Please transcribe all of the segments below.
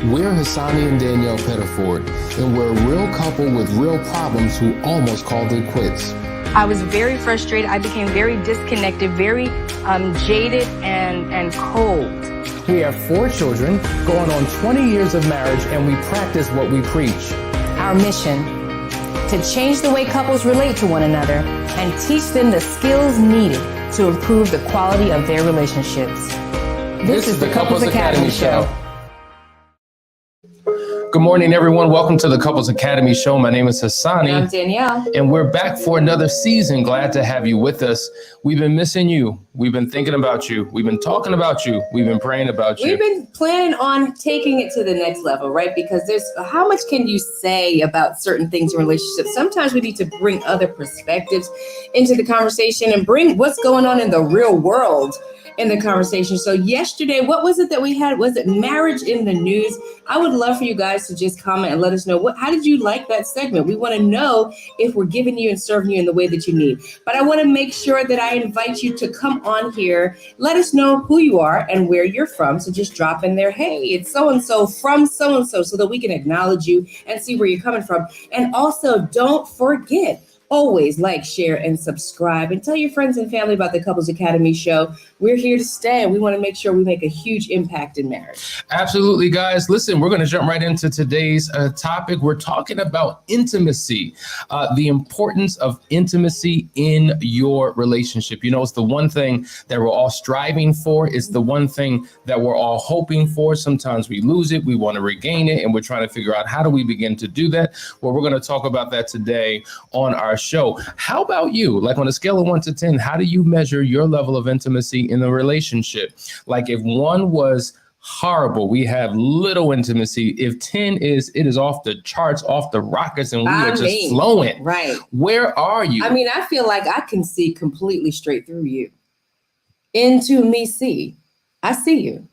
We're Hassani and Danielle Pettiford, and we're a real couple with real problems who almost called it quits. I was very frustrated. I became very disconnected, very jaded and cold. We have 4 children, going on 20 years of marriage, and we practice what we preach. Our mission, to change the way couples relate to one another and teach them the skills needed to improve the quality of their relationships. This is the Couples Academy Show. Good morning, everyone. Welcome to the Couples Academy Show. My name is Hassani. I'm Danielle. And we're back for another season. Glad to have you with us. We've been missing you. We've been thinking about you. We've been talking about you. We've been praying about you. We've been planning on taking it to the next level, right? Because there's how much can you say about certain things in relationships? Sometimes we need to bring other perspectives into the conversation and bring what's going on in the real world in the conversation. So yesterday, what was it that we had? Was it marriage in the news? I would love for you guys to just comment and let us know how did you like that segment? We want to know if we're giving you and serving you in the way that you need. But I want to make sure that I invite you to come on here. Let us know who you are and where you're from. So just drop in there, hey, it's so-and-so from so-and-so, so that we can acknowledge you and see where you're coming from. And also, don't forget, always like, share, and subscribe, and tell your friends and family about the Couples Academy Show. We're here to stay, and we want to make sure we make a huge impact in marriage. Absolutely, guys. Listen, we're going to jump right into today's topic. We're talking about intimacy, the importance of intimacy in your relationship. You know, it's the one thing that we're all striving for. It's the one thing that we're all hoping for. Sometimes we lose it. We want to regain it, and we're trying to figure out how do we begin to do that. Well, we're going to talk about that today on our show. How about you? Like on a scale of 1 to 10, how do you measure your level of intimacy in the relationship? Like if 1 was horrible, we have little intimacy. If 10 is, it is off the charts, off the rockets, and we are just flowing. Right. Where are you? I mean, I feel like I can see completely straight through you. Into me see. I see you.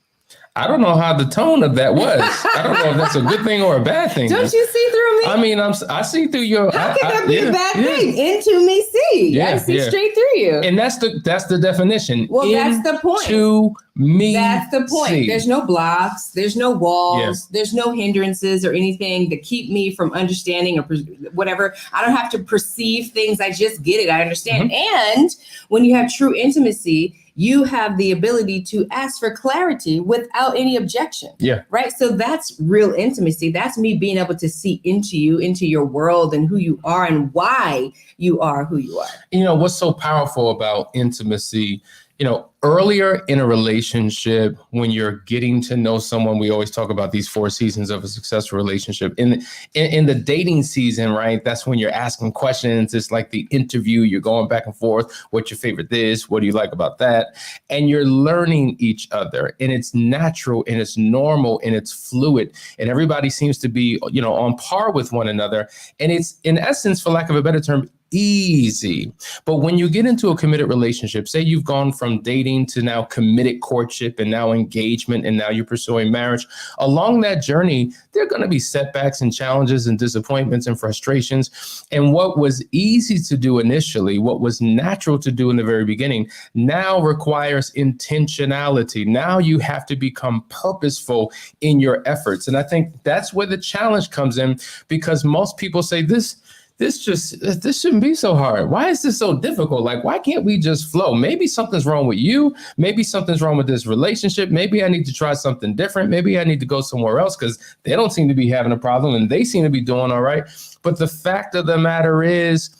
I don't know how the tone of that was. I don't know if that's a good thing or a bad thing. Don't you see through me? I mean, I see through your. How can that be a bad thing? Into me see. Yeah, I see straight through you. And that's the definition. Well, that's the point. To me, that's the point. See. There's no blocks. There's no walls. There's no hindrances or anything that keep me from understanding or whatever. I don't have to perceive things. I just get it. I understand. Mm-hmm. And when you have true intimacy, you have the ability to ask for clarity without any objection. Yeah. Right. So that's real intimacy. That's me being able to see into you, into your world, and who you are and why you are who you are. You know, what's so powerful about intimacy, you know, earlier in a relationship, when you're getting to know someone, we always talk about these 4 seasons of a successful relationship. In the dating season, right? That's when you're asking questions. It's like the interview. You're going back and forth. What's your favorite this? What do you like about that? And you're learning each other. And it's natural and it's normal and it's fluid. And everybody seems to be, you know, on par with one another. And it's, in essence, for lack of a better term, easy. But when you get into a committed relationship, say you've gone from dating to now committed courtship and now engagement and now you're pursuing marriage, along that journey, there are going to be setbacks and challenges and disappointments and frustrations. And what was easy to do initially, what was natural to do in the very beginning, now requires intentionality. Now you have to become purposeful in your efforts. And I think that's where the challenge comes in, because most people say this shouldn't be so hard. Why is this so difficult? Like, why can't we just flow? Maybe something's wrong with you. Maybe something's wrong with this relationship. Maybe I need to try something different. Maybe I need to go somewhere else because they don't seem to be having a problem and they seem to be doing all right. But the fact of the matter is,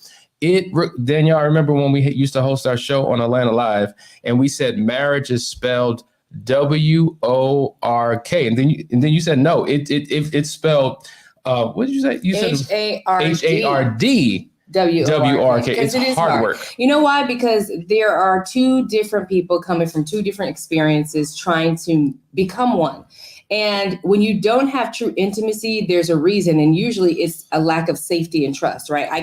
Danielle, I remember when we used to host our show on Atlanta Live and we said marriage is spelled W-O-R-K. And then you said, no, it's spelled what did you say? You said H-A-R-D. W-O-R-K. It's hard work. You know why? Because there are 2 different people coming from 2 different experiences trying to become one. And when you don't have true intimacy, there's a reason. And usually it's a lack of safety and trust, right? I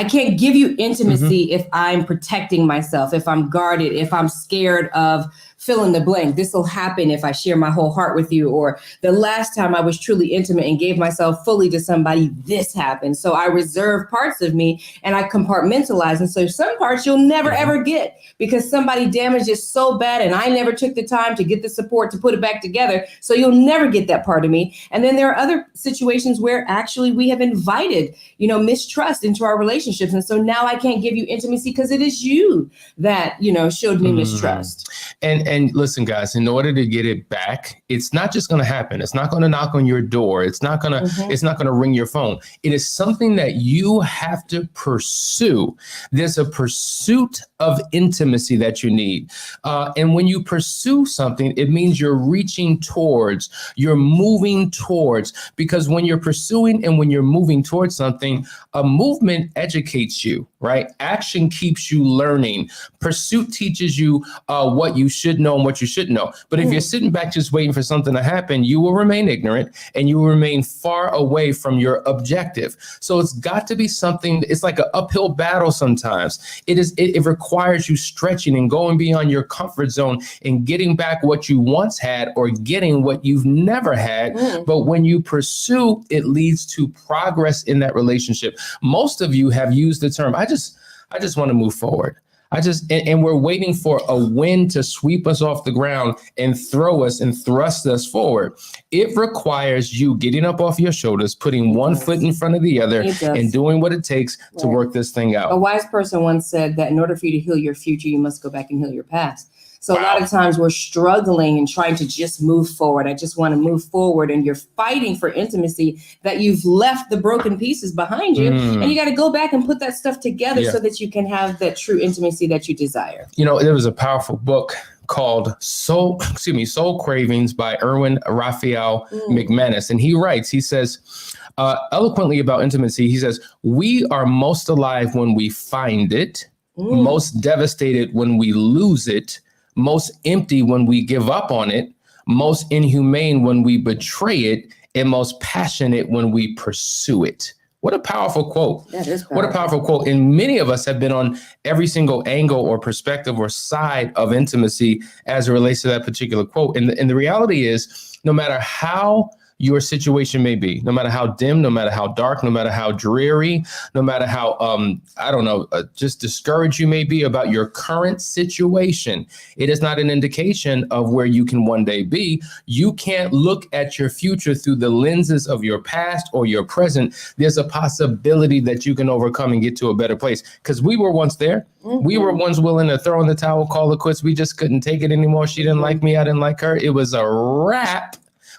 can't give you intimacy if I'm protecting myself, if I'm guarded, if I'm scared of fill in the blank. This will happen if I share my whole heart with you. Or the last time I was truly intimate and gave myself fully to somebody, this happened. So I reserve parts of me and I compartmentalize. And so some parts you'll never, ever get because somebody damaged it so bad and I never took the time to get the support to put it back together. So you'll never get that part of me. And then there are other situations where actually we have invited, mistrust into our relationships. And so now I can't give you intimacy because it is you that, showed me mistrust. And listen, guys, in order to get it back, it's not just going to happen. It's not going to knock on your door. It's not going to ring your phone. It is something that you have to pursue. There's a pursuit of intimacy that you need. And when you pursue something, it means you're reaching towards, you're moving towards, because when you're pursuing and when you're moving towards something, a movement educates you, right? Action keeps you learning. Pursuit teaches you what you should know and what you shouldn't know. But if you're sitting back just waiting for something to happen, you will remain ignorant and you will remain far away from your objective. So it's got to be something, it's like an uphill battle sometimes. It requires you stretching and going beyond your comfort zone and getting back what you once had or getting what you've never had. But when you pursue, it leads to progress in that relationship. Most of you have used the term, I just want to move forward. And we're waiting for a wind to sweep us off the ground and throw us and thrust us forward. It requires you getting up off your shoulders, putting one foot in front of the other and doing what it takes to work this thing out. A wise person once said that in order for you to heal your future, you must go back and heal your past. So a lot of times we're struggling and trying to just move forward. I just want to move forward. And you're fighting for intimacy that you've left the broken pieces behind you. And you got to go back and put that stuff together so that you can have that true intimacy that you desire. There was a powerful book called Soul Cravings by Erwin Raphael McManus. And he says, eloquently about intimacy, he says, we are most alive when we find it, most devastated when we lose it, most empty when we give up on it, most inhumane when we betray it, and most passionate when we pursue it. What a powerful quote. That is powerful. What a powerful quote. And many of us have been on every single angle or perspective or side of intimacy as it relates to that particular quote. And the reality is, no matter how your situation may be, no matter how dim, no matter how dark, no matter how dreary, no matter how, just discouraged you may be about your current situation, it is not an indication of where you can one day be. You can't look at your future through the lenses of your past or your present. There's a possibility that you can overcome and get to a better place, because we were once there. We were once willing to throw in the towel, call it quits. We just couldn't take it anymore. She didn't like me. I didn't like her. It was a wrap.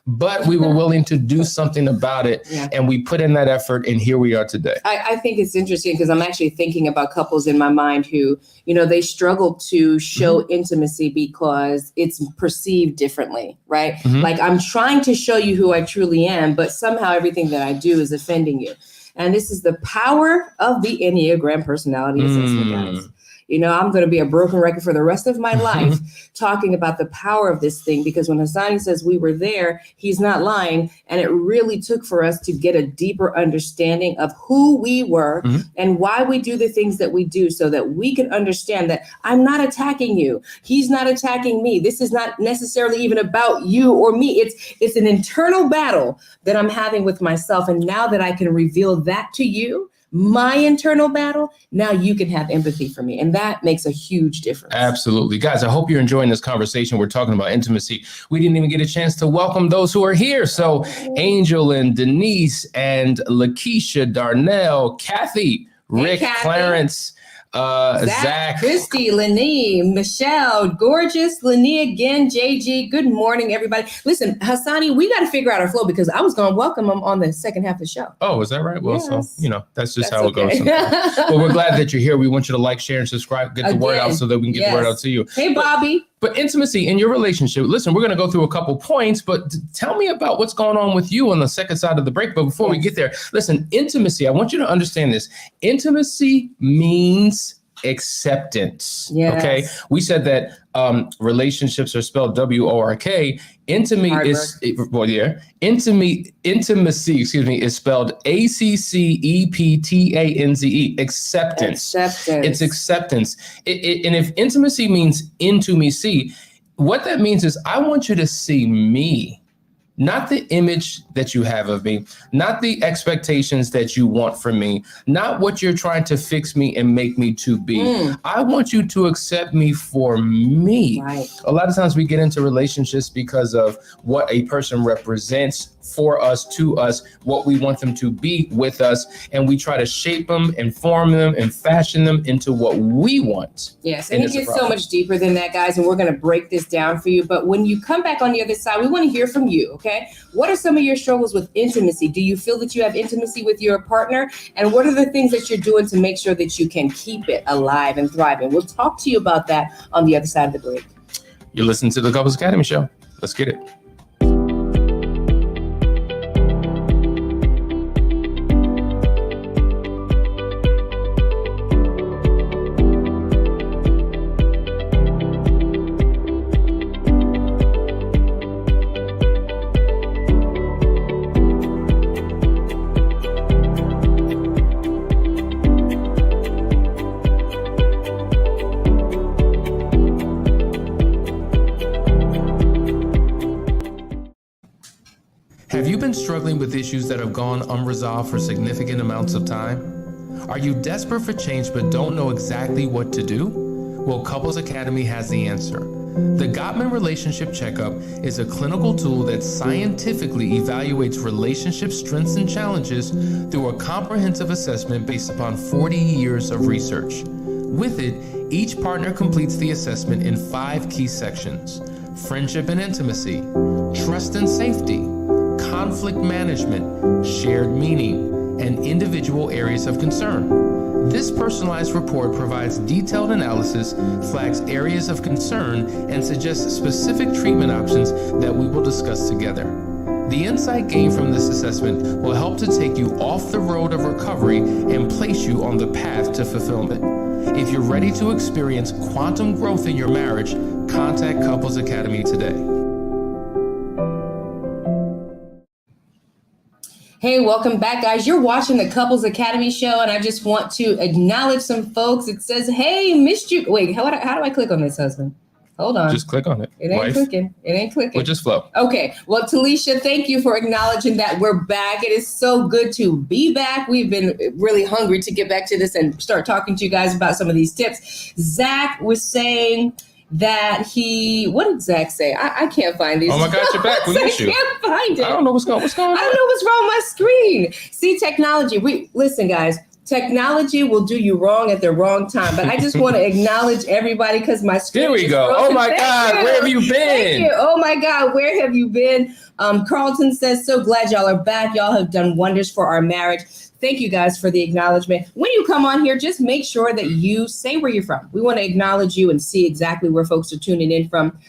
But we were willing to do something about it. And we put in that effort. And here we are today. I think it's interesting because I'm actually thinking about couples in my mind who, they struggle to show intimacy because it's perceived differently, right? Like I'm trying to show you who I truly am, but somehow everything that I do is offending you. And this is the power of the Enneagram personality assessment, guys. I'm going to be a broken record for the rest of my life talking about the power of this thing, because when Hassani says we were there, he's not lying. And it really took for us to get a deeper understanding of who we were and why we do the things that we do, so that we can understand that I'm not attacking you. He's not attacking me. This is not necessarily even about you or me. It's an internal battle that I'm having with myself. And now that I can reveal that to you, my internal battle, now you can have empathy for me. And that makes a huge difference. Absolutely. Guys, I hope you're enjoying this conversation. We're talking about intimacy. We didn't even get a chance to welcome those who are here. So Angel and Denise and Lakeisha, Darnell, Kathy, Rick, Kathy. Clarence, Zach, Christy, Lenee, Michelle, gorgeous, Lenee again, JG. Good morning, everybody. Listen, Hassani, we got to figure out our flow, because I was going to welcome them on the second half of the show. Oh, is that right? Well, yes. So, that's just how it goes sometimes. Well, we're glad that you're here. We want you to like, share, and subscribe. Get the word out so that we can get the word out to you. Hey, Bobby. But intimacy in your relationship, listen, we're going to go through a couple points, but tell me about what's going on with you on the second side of the break. But before we get there, listen, intimacy, I want you to understand this. Intimacy means acceptance. Yes. Okay. We said that relationships are spelled W-O-R-K. Intimacy is spelled A-C-C-E-P-T-A-N-Z-E. Acceptance. It's acceptance. And if intimacy means intimacy, what that means is I want you to see me, not the image that you have of me, not the expectations that you want from me, not what you're trying to fix me and make me to be. I want you to accept me for me. Right. A lot of times we get into relationships because of what a person represents for us, to us, what we want them to be with us, and we try to shape them and form them and fashion them into what we want. Yes, And and it it's a gets so problem. much deeper than that, guys, and we're going to break this down for you. But when you come back on the other side, we want to hear from you, okay? What are some of your struggles with intimacy? Do you feel that you have intimacy with your partner? And what are the things that you're doing to make sure that you can keep it alive and thriving? We'll talk to you about that on the other side of the break. You're listening to the Couples Academy Show. Let's get it. Have you been struggling with issues that have gone unresolved for significant amounts of time? Are you desperate for change but don't know exactly what to do? Well, Couples Academy has the answer. The Gottman Relationship Checkup is a clinical tool that scientifically evaluates relationship strengths and challenges through a comprehensive assessment based upon 40 years of research. With it, each partner completes the assessment in 5 key sections: friendship and intimacy, trust and safety, conflict management, shared meaning, and individual areas of concern. This personalized report provides detailed analysis, flags areas of concern, and suggests specific treatment options that we will discuss together. The insight gained from this assessment will help to take you off the road of recovery and place you on the path to fulfillment. If you're ready to experience quantum growth in your marriage, contact Couples Academy today. Hey, welcome back, guys. You're watching the Couples Academy Show, and I just want to acknowledge some folks. It says, hey, missed you. Wait, how do I click on this, husband? Hold on. Just click on it. It ain't Wife. clicking. It ain't clicking. We'll just flow. Okay. Well, Talisha, thank you for acknowledging that we're back. It is so good to be back. We've been really hungry to get back to this and start talking to you guys about some of these tips. Zach was saying that what did Zach say? I can't find these. Oh my gosh, you're back. We miss you. I can't find it. I don't know what's going I on. don't know what's wrong with my screen. See, technology. Listen, guys. Technology will do you wrong at the wrong time. But I just want to acknowledge everybody because my screen. Here we is go. frozen. Oh my Thank God, you. where have you been? Thank you. Oh my God, where have you been? Carlton says, so glad y'all are back. Y'all have done wonders for our marriage. Thank you guys for the acknowledgement. When you come on here, just make sure that you say where you're from. We want to acknowledge you and see exactly where folks are tuning in from.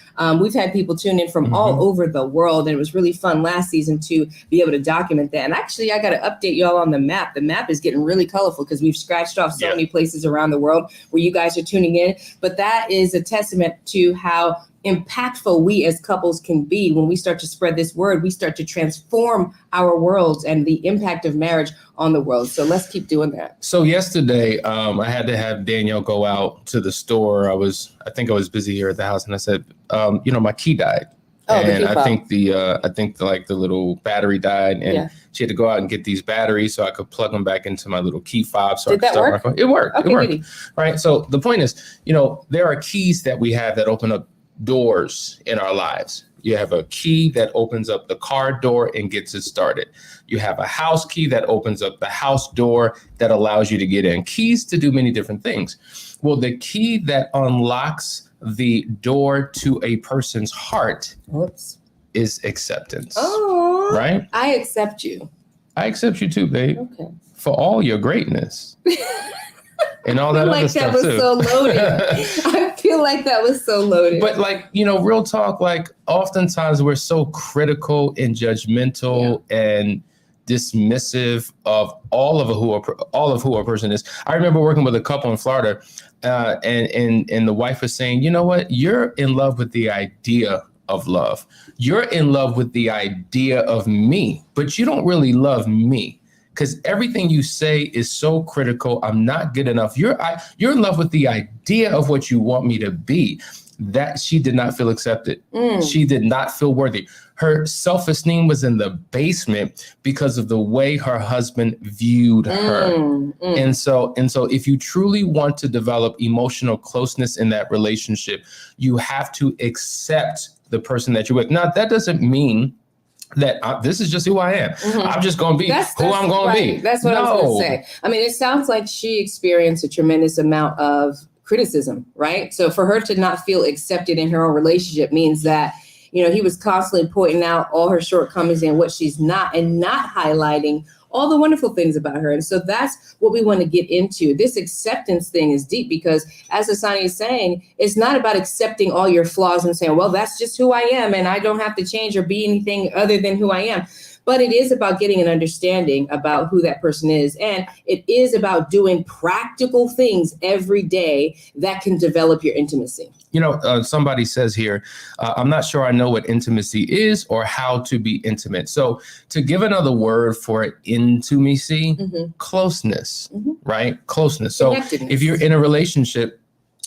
We've had people tune in from all over the world, and it was really fun last season to be able to document that. And actually, I got to update y'all on the map. The map is getting really colorful because we've scratched off so many places around the world where you guys are tuning in. But that is a testament to how impactful we as couples can be. When we start to spread this word, we start to transform our worlds and the impact of marriage on the world. So let's keep doing that. So yesterday, I had to have Danielle go out to the store. I think I was busy here at the house, and I said, my key died. Oh, the And key I fob. think the little battery died, and she had to go out and get these batteries so I could plug them back into my little key fob. So Did I could that start work? my phone. It worked. Okay, It worked. goody. Right. So the point is, there are keys that we have that open up doors in our lives. You have a key that opens up the car door and gets it started. You have a house key that opens up the house door that allows you to get in. Keys to do many different things. Well, the key that unlocks the door to a person's heart Whoops. is acceptance. Oh, Right? I accept you. I accept you too, babe, Okay. for all your greatness. And all that I other feel like that stuff was too. so loaded. I feel like that was so loaded. But real talk, oftentimes we're so critical and judgmental and dismissive of all of who a person is. I remember working with a couple in Florida, and the wife was saying, you know what, you're in love with the idea of love. You're in love with the idea of me, but you don't really love me. Because everything you say is so critical. I'm not good enough. You're in love with the idea of what you want me to be. that she did not feel accepted. She did not feel worthy. Her self-esteem was in the basement because of the way her husband viewed her. And so if you truly want to develop emotional closeness in that relationship, you have to accept the person that you're with. Now, that doesn't mean that this is just who I am. I'm just going to be who I'm going to be. That's what I was going to say. I mean, it sounds like she experienced a tremendous amount of criticism, right? So for her to not feel accepted in her own relationship means that, you know, he was constantly pointing out all her shortcomings and what she's not, and not highlighting all the wonderful things about her. And so that's what we want to get into. This acceptance thing is deep because, as Hassani is saying, it's not about accepting all your flaws and saying, well, that's just who I am and I don't have to change or be anything other than who I am. But it is about getting an understanding about who that person is. And it is about doing practical things every day that can develop your intimacy. You know, somebody says here, I'm not sure I know what intimacy is or how to be intimate. So to give another word for intimacy, closeness, right? Closeness. So if you're in a relationship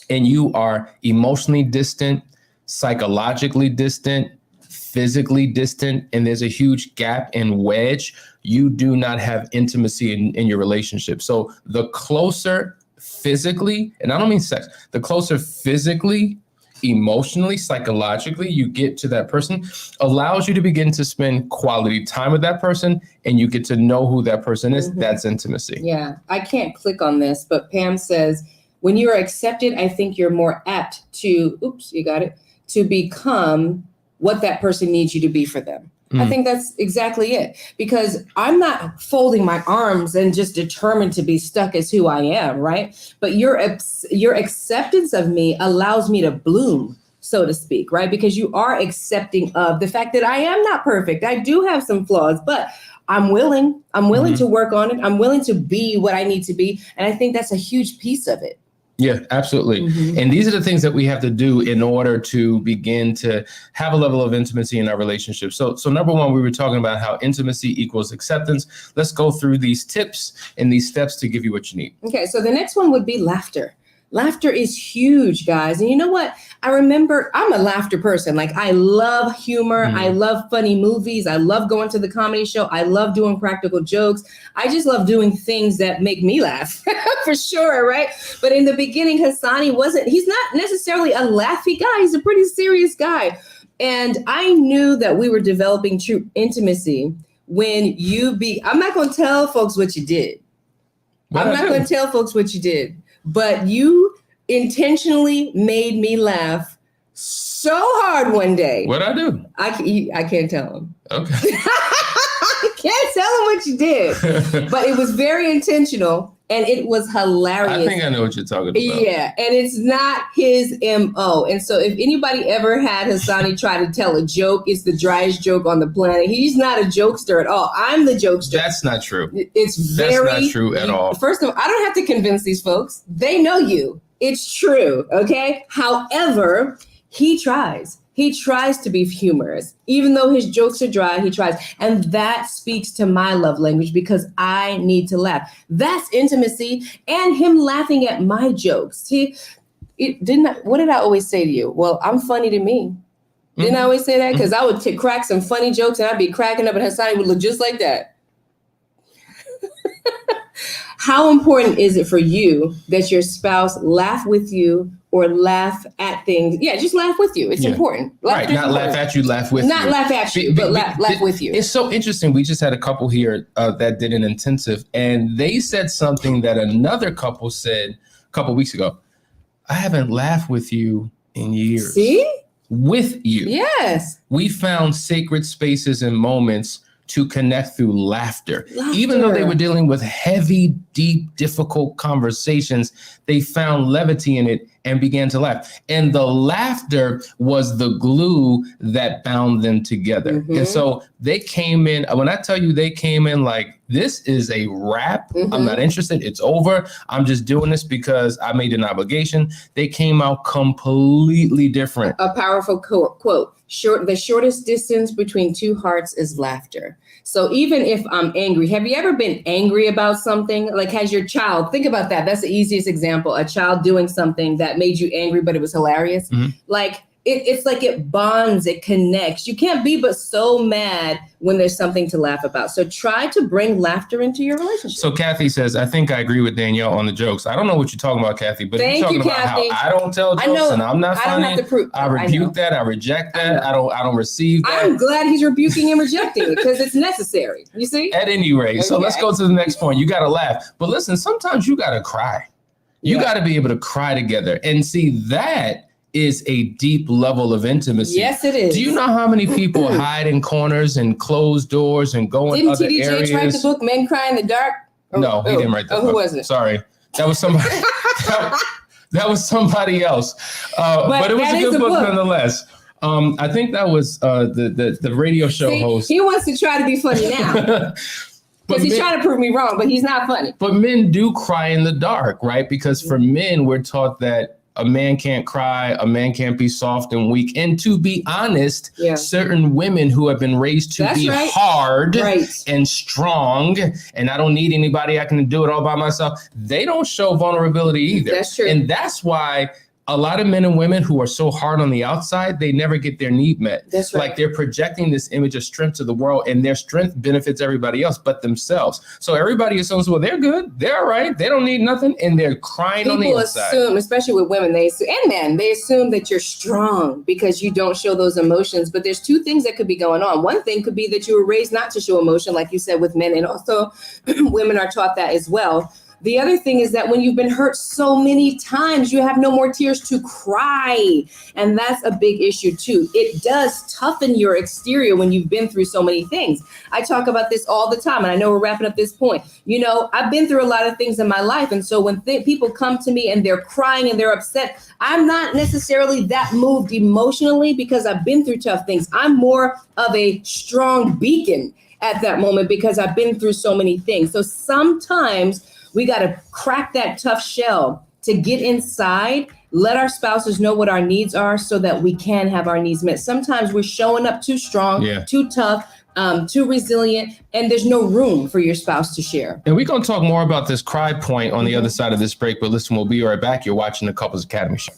and you are emotionally distant, psychologically distant, physically distant, and there's a huge gap and wedge, you do not have intimacy in your relationship. So the closer physically, and I don't mean sex, the closer physically, emotionally, psychologically you get to that person allows you to begin to spend quality time with that person, and you get to know who that person is. That's intimacy. Yeah, I can't click on this, but Pam says, when you are accepted, I think you're more apt to, to become what that person needs you to be for them. I think that's exactly it, because I'm not folding my arms and just determined to be stuck as who I am, right? But your acceptance of me allows me to bloom, so to speak, right? Because you are accepting of the fact that I am not perfect. I do have some flaws, but I'm willing to work on it. I'm willing to be what I need to be. And I think that's a huge piece of it. Yeah, absolutely. And these are the things that we have to do in order to begin to have a level of intimacy in our relationship. So number one, we were talking about how intimacy equals acceptance. Let's go through these tips and these steps to give you what you need. Okay, so the next one would be laughter. Laughter is huge, guys. And you know what? I remember I'm a laughter person. Like, I love humor. I love funny movies. I love going to the comedy show. I love doing practical jokes. I just love doing things that make me laugh for sure, right? But in the beginning, Hassani he's not necessarily a laughy guy. He's a pretty serious guy. And I knew that we were developing true intimacy when I'm not going to tell folks what you did. I'm not going to tell folks what you did. But you intentionally made me laugh so hard one day. What'd I do? I can't tell him. Okay. I can't tell him what you did. But it was very intentional and it was hilarious. I think I know what you're talking about. Yeah, and it's not his MO. And so if anybody ever had Hassani try to tell a joke, it's the driest joke on the planet. He's not a jokester at all. I'm the jokester. That's not true. That's not true at all. First of all, I don't have to convince these folks. They know you. It's true, okay? However, he tries. He tries to be humorous. Even though his jokes are dry, he tries. And that speaks to my love language because I need to laugh. That's intimacy, and him laughing at my jokes. See, what did I always say to you? Well, I'm funny to me. Didn't I always say that? Because I would crack some funny jokes and I'd be cracking up and Hassani would look just like that. How important is it for you that your spouse laugh with you or laugh at things? Yeah, just laugh with you. It's important. Right, not laugh at you, laugh with you. Not laugh at you, but laugh with you. It's so interesting. We just had a couple here that did an intensive, and they said something that another couple said a couple weeks ago. I haven't laughed with you in years. See? With you. Yes. We found sacred spaces and moments to connect through laughter. Even though they were dealing with heavy, deep, difficult conversations, they found levity in it and began to laugh. And the laughter was the glue that bound them together. And so they came in, when I tell you they came in like, this is a wrap. I'm not interested. It's over. I'm just doing this because I made an obligation. They came out completely different. A powerful quote. The shortest distance between two hearts is laughter. So even if I'm angry, have you ever been angry about something? Like, has your child, think about that. That's the easiest example. A child doing something that made you angry, but it was hilarious. Like, it's like it bonds, it connects. You can't be but so mad when there's something to laugh about. So try to bring laughter into your relationship. So Kathy says, I think I agree with Danielle on the jokes. I don't know what you're talking about, Kathy, but Thank you're talking you, about Kathy. how I don't tell jokes I know, and I'm not funny. I don't have to prove. I rebuke that. I reject that. I don't receive that. I'm glad he's rebuking and rejecting it because it's necessary. You see? At any rate, so Okay. let's go to the next point. You got to laugh. But listen, sometimes you got to cry. You got to be able to cry together. And see, that is a deep level of intimacy. Yes, it is. Do you know how many people hide in corners and close doors and go in Didn't other TD Jakes write the areas? book Men Cry in the Dark? No, he didn't write that book. Who was it? Sorry. That was somebody. that was somebody else. But it was that a is good a book book. nonetheless. I think that was the radio show See, host. he wants to try to be funny now But because he's men- trying to prove me wrong, but he's not funny. But men do cry in the dark, right? Because for men, we're taught that a man can't cry, a man can't be soft and weak. And to be honest, Yeah. certain women who have been raised to That's be right. hard Right. and strong, and I don't need anybody, I can do it all by myself, they don't show vulnerability either. That's true. And that's why a lot of men and women who are so hard on the outside, they never get their need met. That's right. Like they're projecting this image of strength to the world, and their strength benefits everybody else but themselves. So everybody assumes, well, they're good, they're all right, they don't need nothing, and they're crying on the People inside. assume, especially with women, and men, they assume that you're strong because you don't show those emotions. But there's two things that could be going on. One thing could be that you were raised not to show emotion, like you said, with men, and also women are taught that as well. The other thing is that when you've been hurt so many times, you have no more tears to cry. And that's a big issue too. It does toughen your exterior when you've been through so many things. I talk about this all the time, and I know we're wrapping up this point. You know, I've been through a lot of things in my life. And so when people come to me and they're crying and they're upset, I'm not necessarily that moved emotionally because I've been through tough things. I'm more of a strong beacon at that moment because I've been through so many things. So sometimes we got to crack that tough shell to get inside, let our spouses know what our needs are so that we can have our needs met. Sometimes we're showing up too strong, too tough, too resilient, and there's no room for your spouse to share. And we're going to talk more about this cry point on the other side of this break. But listen, we'll be right back. You're watching the Couples Academy Show.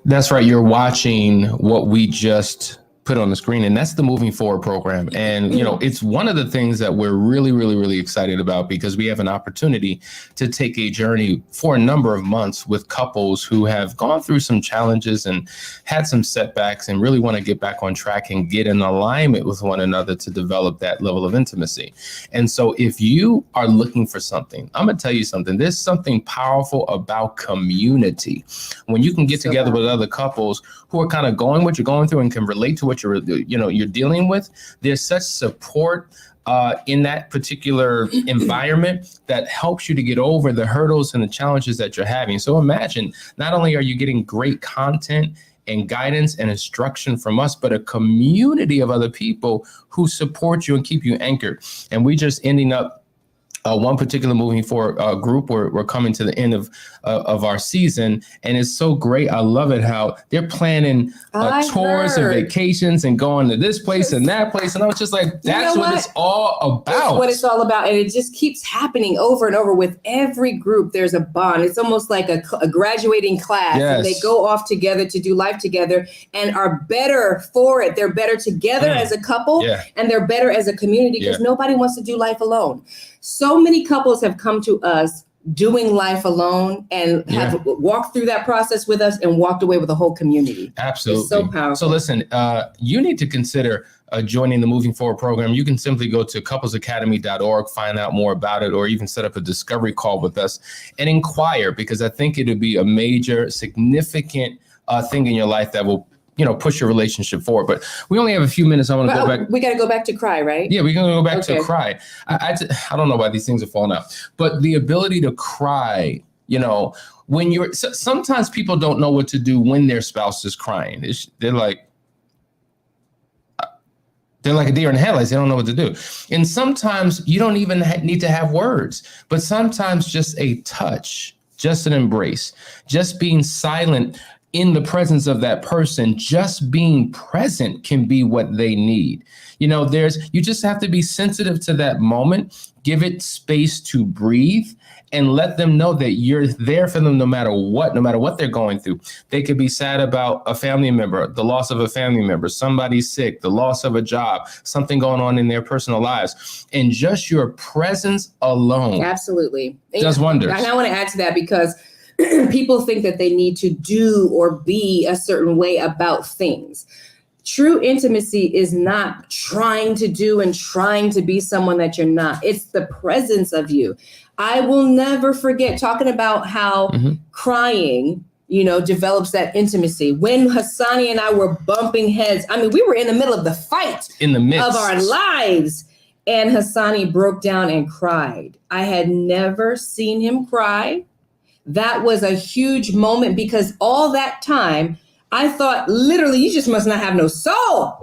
That's right. You're watching what we just put on the screen, and that's the Moving Forward program. And, you know, it's one of the things that we're really, really, really excited about because we have an opportunity to take a journey for a number of months with couples who have gone through some challenges and had some setbacks and really want to get back on track and get in alignment with one another to develop that level of intimacy. And so if you are looking for something, I'm going to tell you something. There's something powerful about community. When you can get together with other couples who are kind of going what you're going through and can relate to what you're dealing with, there's such support in that particular environment that helps you to get over the hurdles and the challenges that you're having. So imagine, not only are you getting great content and guidance and instruction from us, but a community of other people who support you and keep you anchored. And we just ending up one particular Moving Forward group. We're coming to the end of our season, and it's so great. I love it how they're planning tours and vacations and going to this place and that place. And I was just like, that's what it's all about. That's what it's all about. And it just keeps happening over and over with every group. There's a bond. It's almost like a graduating class. Yes. And they go off together to do life together and are better for it. They're better together as a couple, and they're better as a community because nobody wants to do life alone. So many couples have come to us doing life alone and have walked through that process with us and walked away with a whole community. Absolutely. It's so powerful. So listen, you need to consider joining the Moving Forward program. You can simply go to couplesacademy.org, find out more about it, or even set up a discovery call with us and inquire, because I think it would be a major, significant thing in your life that will push your relationship forward. But we only have a few minutes. I want to go back. We got to go back to cry, right? Yeah, we're going to go back to cry. I don't know why these things are falling out, but the ability to cry, when sometimes people don't know what to do when their spouse is crying. They're like a deer in headlights. They don't know what to do. And sometimes you don't even need to have words, but sometimes just a touch, just an embrace, just being silent in the presence of that person, just being present can be what they need. You just have to be sensitive to that moment, give it space to breathe, and let them know that you're there for them no matter what they're going through. They could be sad about a family member, the loss of a family member, somebody sick, the loss of a job, something going on in their personal lives. And just your presence alone does wonders. And I want to add to that because people think that they need to do or be a certain way about things. True intimacy is not trying to do and trying to be someone that you're not. It's the presence of you. I will never forget talking about how crying, develops that intimacy. When Hassani and I were bumping heads, we were in the middle of the fight in the midst of our lives. And Hassani broke down and cried. I had never seen him cry. That was a huge moment because all that time I thought literally you just must not have no soul.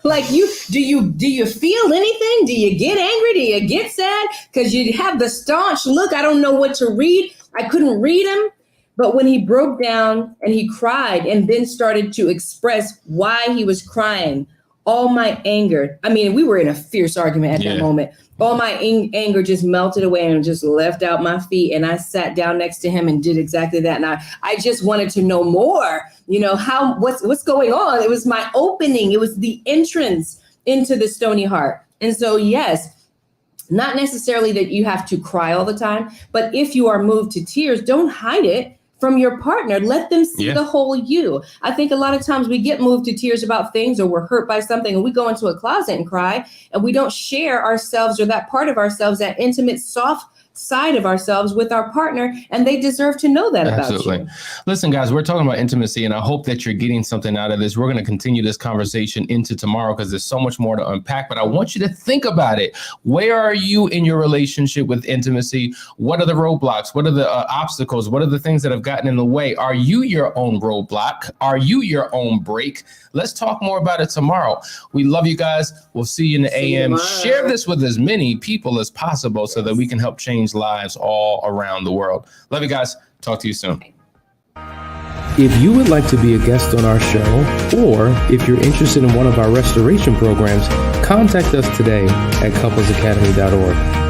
Like do you feel anything? Do you get angry? Do you get sad? Because you have the staunch look. I don't know what to read. I couldn't read him. But when he broke down and he cried and then started to express why he was crying, all my anger, we were in a fierce argument at that moment. All my anger just melted away and just left out my feet. And I sat down next to him and did exactly that. And I just wanted to know more, what's going on? It was my opening. It was the entrance into the stony heart. And so, yes, not necessarily that you have to cry all the time, but if you are moved to tears, don't hide it from your partner. Let them see the whole you. I think a lot of times we get moved to tears about things or we're hurt by something and we go into a closet and cry and we don't share ourselves or that part of ourselves, that intimate, soft side of ourselves with our partner, and they deserve to know that about you. Listen, guys, we're talking about intimacy, and I hope that you're getting something out of this. We're going to continue this conversation into tomorrow because there's so much more to unpack, but I want you to think about it. Where are you in your relationship with intimacy? What are the roadblocks? What are the obstacles? What are the things that have gotten in the way? Are you your own roadblock? Are you your own break? Let's talk more about it tomorrow. We love you guys. We'll see you in the AM. Share this with as many people as possible so that we can help change lives all around the world. Love you guys. Talk to you soon. If you would like to be a guest on our show, or if you're interested in one of our restoration programs, contact us today at couplesacademy.org.